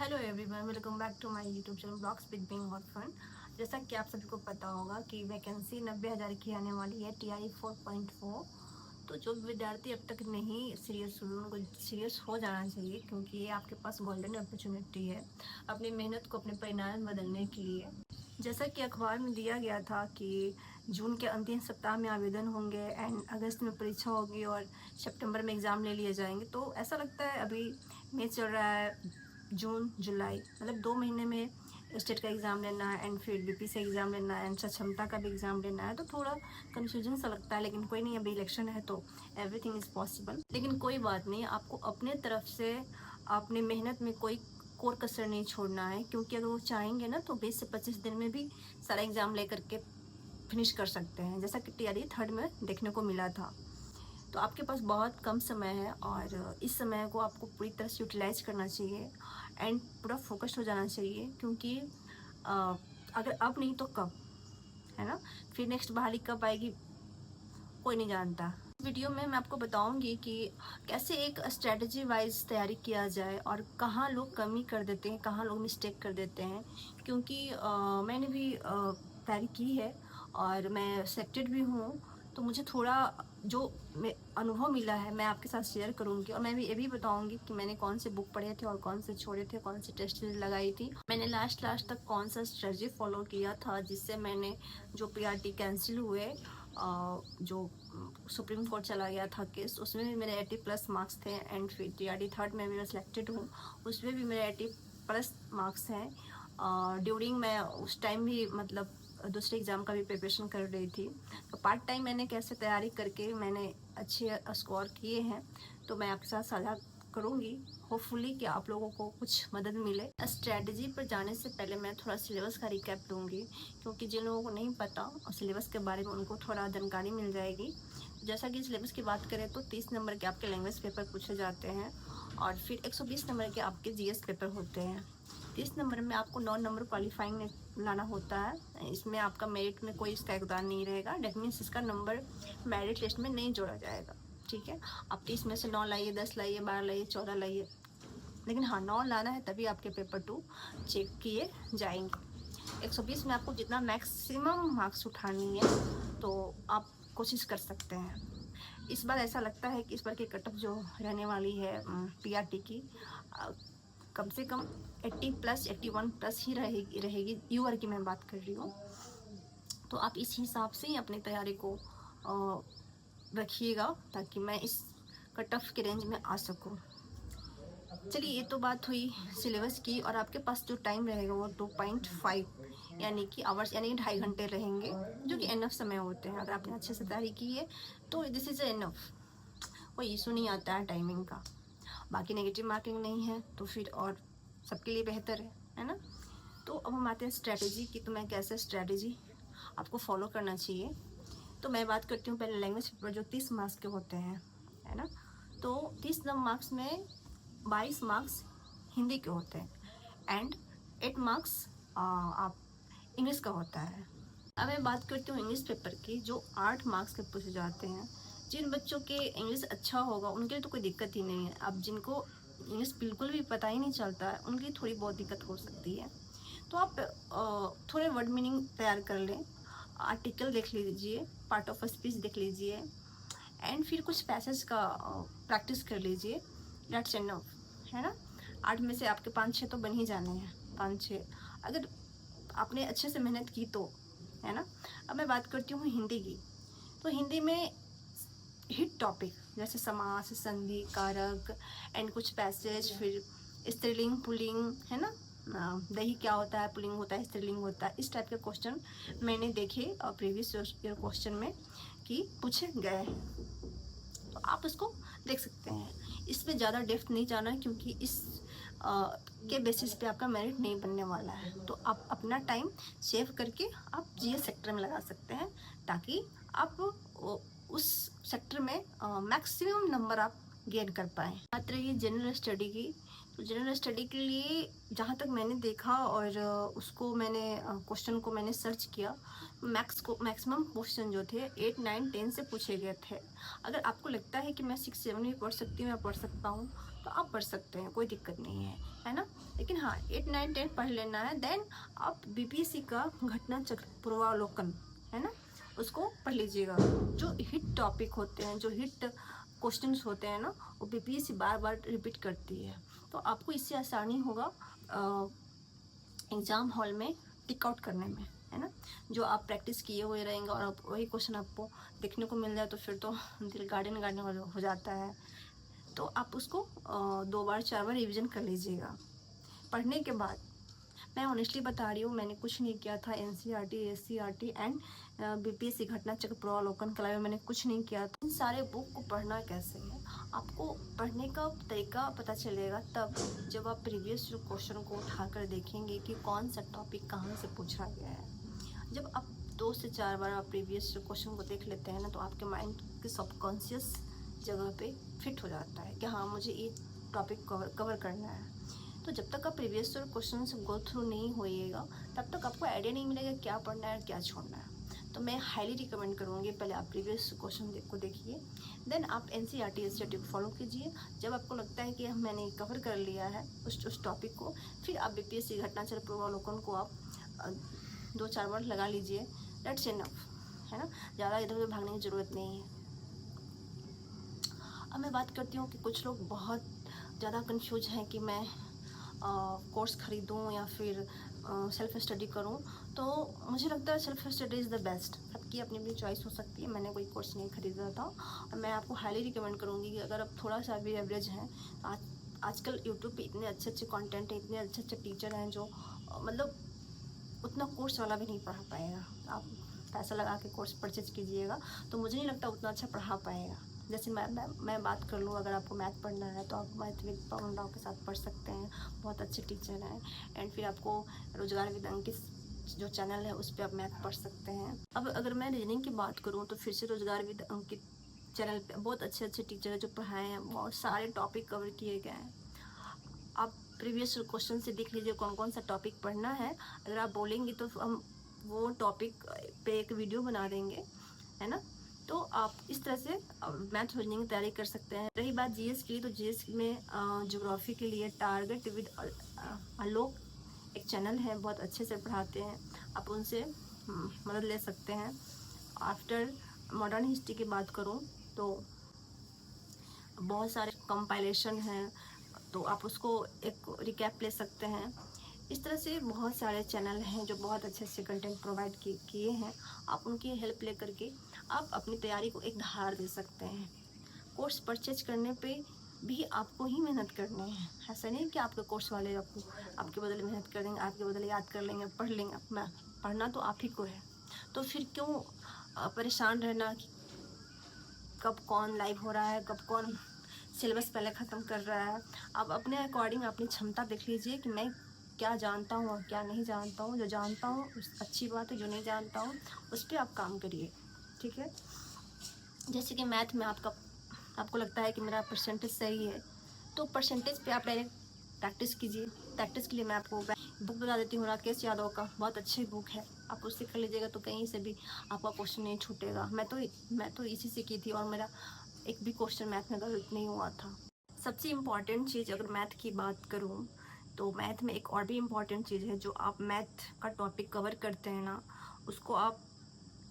Hello everyone, welcome back to my YouTube channel blogs with being hot fun. जैसा कि आप सभी को पता होगा कि वैकेंसी 90,000 की आने वाली है TRE 4.4। तो जो विद्यार्थी अब तक नहीं सीरियस हुए उनको सीरियस हो जाना चाहिए, क्योंकि ये आपके पास गोल्डन अपॉर्चुनिटी है अपनी मेहनत को अपने परिणाम बदलने के लिए। जैसा कि अखबार में दिया गया था कि जून के अंतिम सप्ताह में आवेदन होंगे एंड अगस्त में परीक्षा होगी और सितंबर में एग्ज़ाम ले लिए जाएंगे। तो ऐसा लगता है अभी मई चल रहा है, जून जुलाई मतलब 2 महीने में स्टेट का एग्ज़ाम लेना है एंड फिर बीपीएससी एग्ज़ाम लेना है एंड क्षमता का भी एग्ज़ाम लेना है। तो थोड़ा कन्फ्यूजन सा लगता है, लेकिन कोई नहीं, अभी इलेक्शन है तो एवरीथिंग इज़ पॉसिबल। लेकिन कोई बात नहीं, आपको अपने तरफ से अपनी मेहनत में कोई कोर कसर नहीं छोड़ना है, क्योंकि अगर वो चाहेंगे ना तो 20 से 25 दिन में भी सारा एग्ज़ाम ले करके फिनिश कर सकते हैं, जैसा कि TRE 3rd में देखने को मिला था। तो आपके पास बहुत कम समय है और इस समय को आपको पूरी तरह से यूटिलाइज करना चाहिए एंड पूरा फोकस्ड हो जाना चाहिए, क्योंकि अगर अब नहीं तो कब, है ना। फिर नेक्स्ट बहाली कब आएगी कोई नहीं जानता। वीडियो में मैं आपको बताऊंगी कि कैसे एक स्ट्रेटजी वाइज तैयारी किया जाए और कहाँ लोग कमी कर देते हैं, कहाँ लोग मिस्टेक कर देते हैं। क्योंकि मैंने भी तैयारी की है और मैं सिलेक्टेड भी हूँ, तो मुझे थोड़ा जो अनुभव मिला है मैं आपके साथ शेयर करूँगी। और मैं भी ये भी बताऊँगी कि मैंने कौन से बुक पढ़े थे और कौन से छोड़े थे, कौन सी टेस्ट लगाई थी, मैंने लास्ट तक कौन सा स्ट्रेटजी फॉलो किया था जिससे मैंने जो PRT कैंसिल हुए, जो सुप्रीम कोर्ट चला गया था केस, उसमें भी मेरे 80+ मार्क्स थे एंड फिर TRE 3rd में भी मैं सिलेक्टेड हूँ, उसमें भी मेरे 80+ मार्क्स हैं। ड्यूरिंग मैं उस टाइम भी मतलब दूसरे एग्ज़ाम का भी प्रिपरेशन कर रही थी, तो पार्ट टाइम मैंने कैसे तैयारी करके मैंने अच्छे स्कोर किए हैं, तो मैं आपके साथ साझा करूँगी। होपफुली कि आप लोगों को कुछ मदद मिले। स्ट्रेटजी पर जाने से पहले मैं थोड़ा सिलेबस का रिकैप दूँगी, क्योंकि जिन लोगों को नहीं पता और सिलेबस के बारे में उनको थोड़ा जानकारी मिल जाएगी। जैसा कि सिलेबस की बात करें तो 30 नंबर के आपके लैंग्वेज पेपर पूछे जाते हैं और फिर 120 नंबर के आपके GS पेपर होते हैं। 30 नंबर में आपको 9 नंबर क्वालिफाइंग लाना होता है। इसमें आपका मेरिट में कोई इसका योगदान नहीं रहेगा, डेट मीन्स इसका नंबर मेरिट लिस्ट में नहीं जोड़ा जाएगा। ठीक है, आप 30 में से 9 लाइए, 10 लाइए, 12 लाइए, 14 लाइए, लेकिन हाँ 9 लाना है, तभी आपके पेपर 2 चेक किए जाएंगे। 120 में आपको जितना मैक्सिमम मार्क्स उठानी है तो आप कोशिश कर सकते हैं। इस बार ऐसा लगता है कि इस बार की कट ऑफ जो रहने वाली है PRT की, कम से कम 80+, 81+ ही रहेगी यूआर की मैं बात कर रही हूँ। तो आप इस हिसाब से ही अपनी तैयारी को रखिएगा ताकि मैं इस कट ऑफ के रेंज में आ सकूँ। चलिए, ये तो बात हुई सिलेबस की। और आपके पास जो टाइम रहेगा वो 2.5 यानी कि आवर्स, यानी कि 2.5 घंटे रहेंगे, जो कि एनफ समय होते हैं। अगर आपने अच्छे से तैयारी की है तो दिस इज़ एनफ, कोई इशू नहीं आता है टाइमिंग का। बाकी नेगेटिव मार्किंग नहीं है तो फिर और सबके लिए बेहतर है ना। तो अब हम आते हैं स्ट्रैटेजी की, तो मैं कैसे स्ट्रैटेजी आपको फॉलो करना चाहिए। तो मैं बात करती हूँ पहले लैंग्वेज पेपर जो 30 मार्क्स के होते हैं, है ना। तो 30 मार्क्स में 22 मार्क्स हिंदी के होते हैं एंड 8 मार्क्स आप इंग्लिश का होता है। अब मैं बात करती हूँ इंग्लिश पेपर की, जो 8 मार्क्स के पूछे जाते हैं। जिन बच्चों के इंग्लिश अच्छा होगा उनके लिए तो कोई दिक्कत ही नहीं है। अब जिनको इंग्लिश बिल्कुल भी पता ही नहीं चलता है उनकी थोड़ी बहुत दिक्कत हो सकती है। तो आप थोड़े वर्ड मीनिंग तैयार कर लें, आर्टिकल देख लीजिए, पार्ट ऑफ स्पीच देख लीजिए एंड फिर कुछ पैसेज का प्रैक्टिस कर लीजिए। डेट्स इनफ, है ना। 8 में से आपके 5-6 तो बन ही जाने हैं, 5-6 अगर आपने अच्छे से मेहनत की तो, है ना। अब मैं बात करती हूँ हिंदी की। तो हिंदी में हिट टॉपिक जैसे समास, संधि, कारक एंड कुछ पैसेज, फिर स्त्रीलिंग, पुल्लिंग, है ना। दही क्या होता है, पुल्लिंग होता है, स्त्रीलिंग होता है, इस टाइप के क्वेश्चन मैंने देखे प्रीवियस ईयर क्वेश्चन में कि पूछे गए, तो आप उसको देख सकते हैं। इसमें ज़्यादा डेप्थ नहीं जाना है, क्योंकि इस के बेसिस पे आपका मेरिट नहीं बनने वाला है। तो आप अपना टाइम सेव करके आप GS सेक्टर में लगा सकते हैं, ताकि आप उस सेक्टर में मैक्सिमम नंबर आप गेन कर पाएँ। बात रही जनरल स्टडी की, तो जनरल स्टडी के लिए जहाँ तक मैंने देखा और उसको मैंने क्वेश्चन को मैंने सर्च किया, मैक्सिमम क्वेश्चन जो थे 8, 9, 10 से पूछे गए थे। अगर आपको लगता है कि मैं 6, 7 भी पढ़ सकती हूँ या पढ़ सकता हूँ, तो आप पढ़ सकते हैं, कोई दिक्कत नहीं है ना। लेकिन हाँ 8, 9, 10 पढ़ लेना है। देन आप बीपीएससी का घटना चक्र पूर्वावलोकन है ना, उसको पढ़ लीजिएगा। जो हिट टॉपिक होते हैं, जो हिट क्वेश्चंस होते हैं ना, वो बीपीएससी बार बार रिपीट करती है। तो आपको इससे आसानी होगा एग्ज़ाम हॉल में टिक आउट करने में, है ना। जो आप प्रैक्टिस किए हुए रहेंगे और आप वही क्वेश्चन आपको देखने को मिल जाए तो फिर तो दिल गार्डन गार्डन हो जाता है। तो आप उसको 2 बार 4 बार रिवीजन कर लीजिएगा। पढ़ने के बाद मैं ऑनेस्टली बता रही हूँ, मैंने कुछ नहीं किया था एनसीईआरटी, एससीईआरटी एंड बीपीएससी घटना चक्र पूर्वावलोकन के अलावा मैंने कुछ नहीं किया था। इन सारे बुक को पढ़ना कैसे है, आपको पढ़ने का तरीका पता चलेगा तब जब आप प्रीवियस जो क्वेश्चन को उठाकर देखेंगे कि कौन सा टॉपिक कहाँ से पूछा गया है। जब आप 2 से 4 बार आप प्रीवियस जो क्वेश्चन को देख लेते हैं ना, तो आपके माइंड के सबकॉन्शियस जगह पे फिट हो जाता है कि हाँ मुझे ये टॉपिक कवर करना है। तो जब तक आप प्रीवियस क्वेश्चन से गो थ्रू नहीं होइएगा तब तक आपको आइडिया नहीं मिलेगा क्या पढ़ना है और क्या छोड़ना है। तो मैं हाईली रिकमेंड करूँगी पहले आप प्रीवियस क्वेश्चन को देखिए, देन आप एनसीईआरटी एससीईआरटी को फॉलो कीजिए। जब आपको लगता है कि मैंने कवर कर लिया है उस टॉपिक को, फिर आप बीपीएससी घटना चक्र पूर्वावलोकन को आप 2-4 बार लगा लीजिए। दैट्स इनफ, है ना। ज़्यादा इधर उधर भागने की ज़रूरत नहीं है। अब मैं बात करती हूँ कि कुछ लोग बहुत ज़्यादा कंफ्यूज हैं कि मैं कोर्स ख़रीदूँ या फिर सेल्फ़ स्टडी करूँ। तो मुझे लगता है self study is the best. सबकी अपनी अपनी चॉइस हो सकती है। मैंने कोई कोर्स नहीं ख़रीदा था और मैं आपको हाईली रिकमेंड करूँगी कि अगर आप थोड़ा सा भी एवरेज हैं, आजकल यूट्यूब पे इतने अच्छे अच्छे कंटेंट हैं, इतने अच्छे अच्छे टीचर हैं जो मतलब उतना कोर्स वाला भी नहीं पढ़ा पाएगा। आप पैसा लगा के कोर्स परचेज कीजिएगा तो मुझे नहीं लगता उतना अच्छा पढ़ा पाएगा। जैसे मैं बात कर लूँ, अगर आपको मैथ पढ़ना है तो आप मैथ विद पवन राव के साथ पढ़ सकते हैं, बहुत अच्छे टीचर हैं। एंड फिर आपको रोजगार विद अंकित जो चैनल है उस पर आप मैथ पढ़ सकते हैं। अब अगर मैं रीजनिंग की बात करूँ तो फिर से रोजगार विद अंकित चैनल पे बहुत अच्छे अच्छे टीचर हैं जो पढ़ाए हैं, बहुत सारे टॉपिक कवर किए गए हैं। आप प्रीवियस क्वेश्चन से देख लीजिए कौन कौन सा टॉपिक पढ़ना है। अगर आप बोलेंगे तो हम वो टॉपिक पे एक वीडियो बना देंगे, है ना। तो आप इस तरह से मैथ रीजनिंग की तैयारी कर सकते हैं। रही बात जीएस की, तो जीएस में ज्योग्राफी के लिए टारगेट विद आलोक एक चैनल है, बहुत अच्छे से पढ़ाते हैं, आप उनसे मदद ले सकते हैं। आफ्टर मॉडर्न हिस्ट्री की बात करूं तो बहुत सारे कंपाइलेशन हैं, तो आप उसको एक रिकैप ले सकते हैं। इस तरह से बहुत सारे चैनल हैं जो बहुत अच्छे अच्छे कंटेंट प्रोवाइड किए हैं। आप उनकी हेल्प ले करके आप अपनी तैयारी को एक धार दे सकते हैं। कोर्स परचेज करने पे भी आपको ही मेहनत करनी है। ऐसा नहीं कि आपके कोर्स वाले आपके बदले मेहनत कर देंगे, आपके बदले याद कर लेंगे, पढ़ लेंगे। पढ़ना तो आप ही को है, तो फिर क्यों परेशान रहना कि कब कौन लाइव हो रहा है, कब कौन सिलेबस पहले ख़त्म कर रहा है। आप अपने अकॉर्डिंग अपनी क्षमता देख लीजिए कि मैं क्या जानता हूँ और क्या नहीं जानता हूँ। जो जानता हूँ उस अच्छी बात है, जो नहीं जानता हूँ उस पर आप काम करिए, ठीक है। जैसे कि मैथ में आपको लगता है कि मेरा परसेंटेज सही है, तो परसेंटेज पे आप डायरेक्ट प्रैक्टिस कीजिए। प्रैक्टिस के लिए मैं आपको बुक बता देती हूँ, राकेश यादव का बहुत अच्छी बुक है, आप उससे कर लीजिएगा तो कहीं से भी आपका क्वेश्चन नहीं छूटेगा। मैं तो इसी से की थी और मेरा एक भी क्वेश्चन मैथ में गलत नहीं हुआ था। सबसे इम्पॉर्टेंट चीज़ अगर मैथ की बात करूँ तो मैथ में एक और भी इम्पॉर्टेंट चीज़ है। जो आप मैथ का टॉपिक कवर करते हैं ना, उसको आप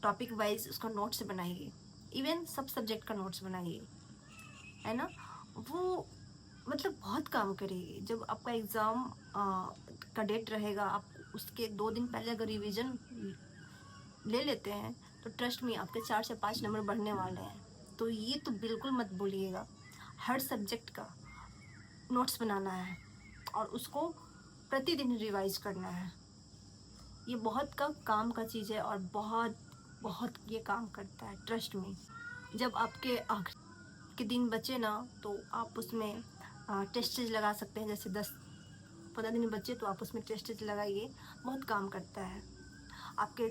टॉपिक वाइज उसका नोट्स बनाइए। इवन सब सब्जेक्ट का नोट्स बनाइए, है ना। वो मतलब बहुत काम करेगी। जब आपका एग्ज़ाम का डेट रहेगा, आप उसके 2 दिन पहले अगर रिवीजन ले लेते हैं तो ट्रस्ट में आपके 4 से 5 नंबर बढ़ने वाले हैं। तो ये तो बिल्कुल मत भूलिएगा, हर सब्जेक्ट का नोट्स बनाना है और उसको प्रतिदिन रिवाइज करना है। ये बहुत काम का चीज़ है और बहुत बहुत ये काम करता है, ट्रस्ट में। जब आपके आखिर के दिन बचे ना तो आप उसमें टेस्टेज लगा सकते हैं। जैसे 10-15 दिन बचे तो आप उसमें टेस्टेज लगाइए, बहुत काम करता है। आपके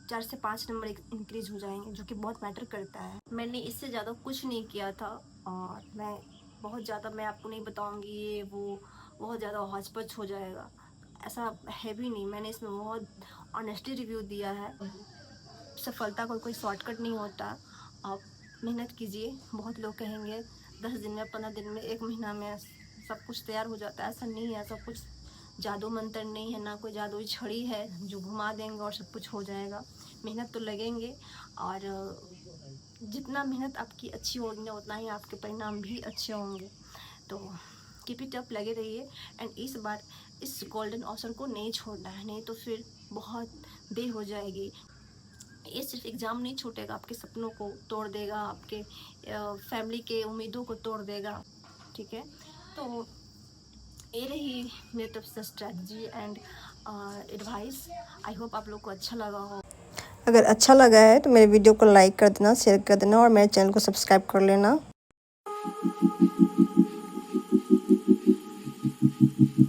4 से 5 नंबर इंक्रीज हो जाएंगे, जो कि बहुत मैटर करता है। मैंने इससे ज़्यादा कुछ नहीं किया था और मैं बहुत ज़्यादा मैं आपको नहीं बताऊंगी, ये वो बहुत ज़्यादा हौच-पच हो जाएगा, ऐसा है भी नहीं। मैंने इसमें बहुत ऑनेस्टली रिव्यू दिया है। सफलता का कोई शॉर्टकट नहीं होता, आप मेहनत कीजिए। बहुत लोग कहेंगे 10 दिन में, 15 दिन में, 1 महीना में सब कुछ तैयार हो जाता है, ऐसा नहीं है। सब कुछ जादू मंत्र नहीं है, ना कोई जादुई छड़ी है जो घुमा देंगे और सब कुछ हो जाएगा। मेहनत तो लगेंगे, और जितना मेहनत आपकी अच्छी होगी ना उतना ही आपके परिणाम भी अच्छे होंगे। तो कीप इट अप, लगे रहिए। एंड इस बार इस गोल्डन अवसर को नहीं छोड़ना है, नहीं तो फिर बहुत देर हो जाएगी। ये सिर्फ एग्ज़ाम नहीं छूटेगा, आपके सपनों को तोड़ देगा, आपके फैमिली के उम्मीदों को तोड़ देगा, ठीक है। तो ये रही मेरी तरफ से strategy and advice. I hope आप लोग को अच्छा लगा हो। अगर अच्छा लगा है तो मेरे वीडियो को लाइक कर देना, शेयर कर देना और मेरे चैनल को सब्सक्राइब कर लेना।